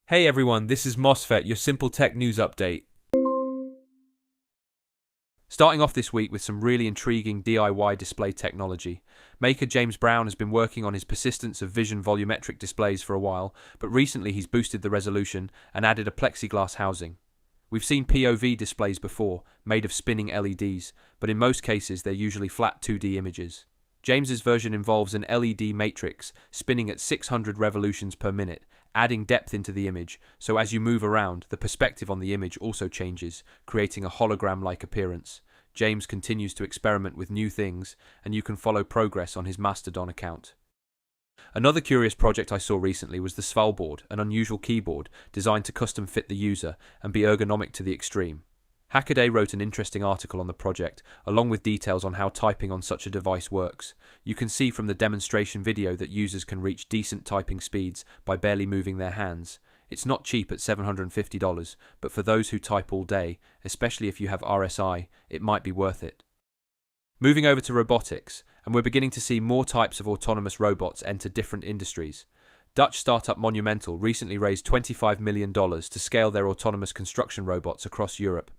Hey everyone, this is MOSFET, your simple tech news update. Starting off this week with some really intriguing DIY display technology. Maker James Brown has been working on his persistence of vision volumetric displays for a while, but recently he's boosted the resolution and added a plexiglass housing. We've seen POV displays before, made of spinning LEDs, but in most cases they're usually flat 2D images. James's version involves an LED matrix spinning at 600 revolutions per minute, adding depth into the image, so as you move around, the perspective on the image also changes, creating a hologram-like appearance. James continues to experiment with new things, and you can follow progress on his Mastodon account. Another curious project I saw recently was the Svalbard, an unusual keyboard designed to custom fit the user and be ergonomic to the extreme. Hackaday wrote an interesting article on the project, along with details on how typing on such a device works. You can see from the demonstration video that users can reach decent typing speeds by barely moving their hands. It's not cheap at $750, but for those who type all day, especially if you have RSI, it might be worth it. Moving over to robotics, and we're beginning to see more types of autonomous robots enter different industries. Dutch startup Monumental recently raised $25 million to scale their autonomous construction robots across Europe.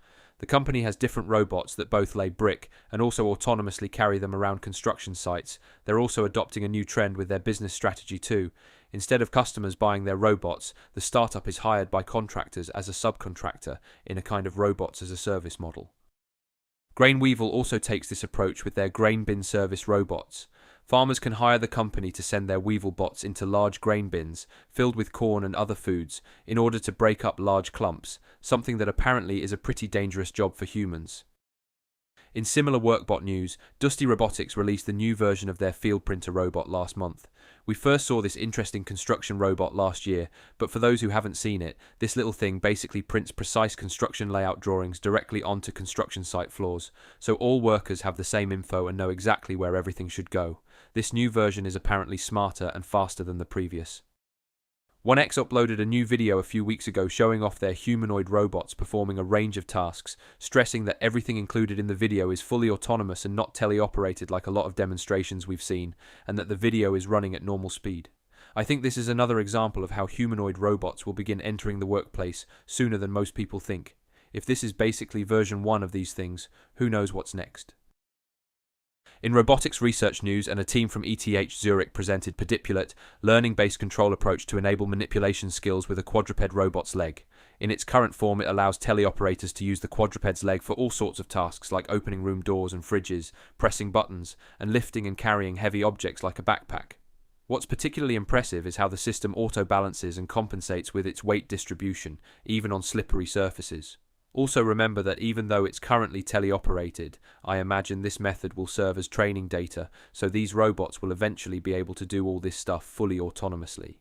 The company has different robots that both lay brick and also autonomously carry them around construction sites. They're also adopting a new trend with their business strategy too. Instead of customers buying their robots, the startup is hired by contractors as a subcontractor in a kind of robots as a service model. Grain Weevil also takes this approach with their grain bin service robots. Farmers can hire the company to send their Weevil bots into large grain bins filled with corn and other foods in order to break up large clumps, something that apparently is a pretty dangerous job for humans. In similar workbot news, Dusty Robotics released the new version of their field printer robot last month. We first saw this interesting construction robot last year, but for those who haven't seen it, this little thing basically prints precise construction layout drawings directly onto construction site floors, so all workers have the same info and know exactly where everything should go. This new version is apparently smarter and faster than the previous. 1X uploaded a new video a few weeks ago showing off their humanoid robots performing a range of tasks, stressing that everything included in the video is fully autonomous and not teleoperated like a lot of demonstrations we've seen, and that the video is running at normal speed. I think this is another example of how humanoid robots will begin entering the workplace sooner than most people think. If this is basically version 1 of these things, who knows what's next? In robotics research news, and a team from ETH Zurich presented Pedipulate, learning-based control approach to enable manipulation skills with a quadruped robot's leg. In its current form, it allows teleoperators to use the quadruped's leg for all sorts of tasks like opening room doors and fridges, pressing buttons, and lifting and carrying heavy objects like a backpack. What's particularly impressive is how the system auto-balances and compensates with its weight distribution, even on slippery surfaces. Also remember that even though it's currently teleoperated, I imagine this method will serve as training data, so these robots will eventually be able to do all this stuff fully autonomously.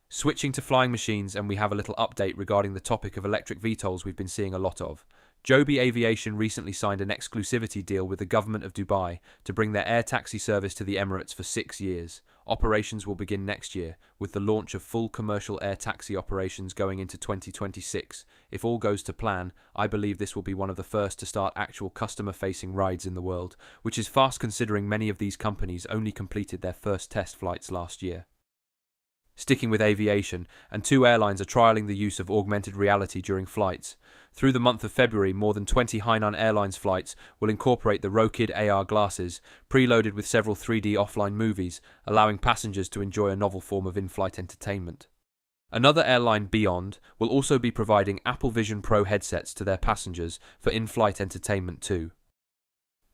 Switching to flying machines, and we have a little update regarding the topic of electric VTOLs we've been seeing a lot of. Joby Aviation recently signed an exclusivity deal with the government of Dubai to bring their air taxi service to the Emirates for 6 years. Operations will begin next year, with the launch of full commercial air taxi operations going into 2026. If all goes to plan, I believe this will be one of the first to start actual customer-facing rides in the world, which is fast considering many of these companies only completed their first test flights last year. Sticking with aviation, and 2 airlines are trialling the use of augmented reality during flights. Through the month of February, more than 20 Hainan Airlines flights will incorporate the Rokid AR glasses, preloaded with several 3D offline movies, allowing passengers to enjoy a novel form of in-flight entertainment. Another airline, Beyond, will also be providing Apple Vision Pro headsets to their passengers for in-flight entertainment too.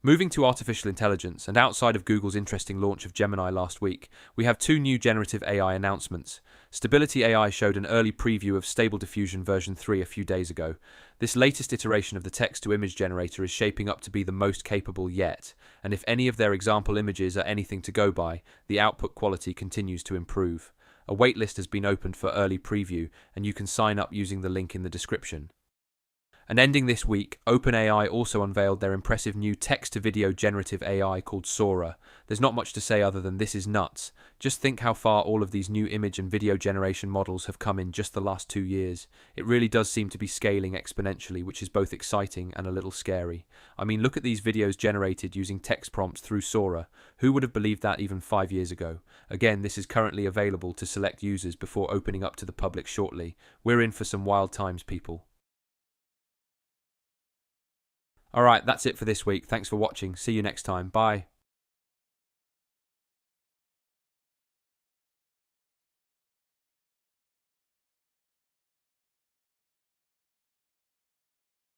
Moving to artificial intelligence, and outside of Google's interesting launch of Gemini last week, we have 2 new generative AI announcements. Stability AI showed an early preview of Stable Diffusion version 3 a few days ago. This latest iteration of the text-to-image generator is shaping up to be the most capable yet, and if any of their example images are anything to go by, the output quality continues to improve. A waitlist has been opened for early preview, and you can sign up using the link in the description. And ending this week, OpenAI also unveiled their impressive new text-to-video generative AI called Sora. There's not much to say other than this is nuts. Just think how far all of these new image and video generation models have come in just the last 2 years. It really does seem to be scaling exponentially, which is both exciting and a little scary. I mean, look at these videos generated using text prompts through Sora. Who would have believed that even 5 years ago? Again, this is currently available to select users before opening up to the public shortly. We're in for some wild times, people. Alright, that's it for this week. Thanks for watching. See you next time. Bye.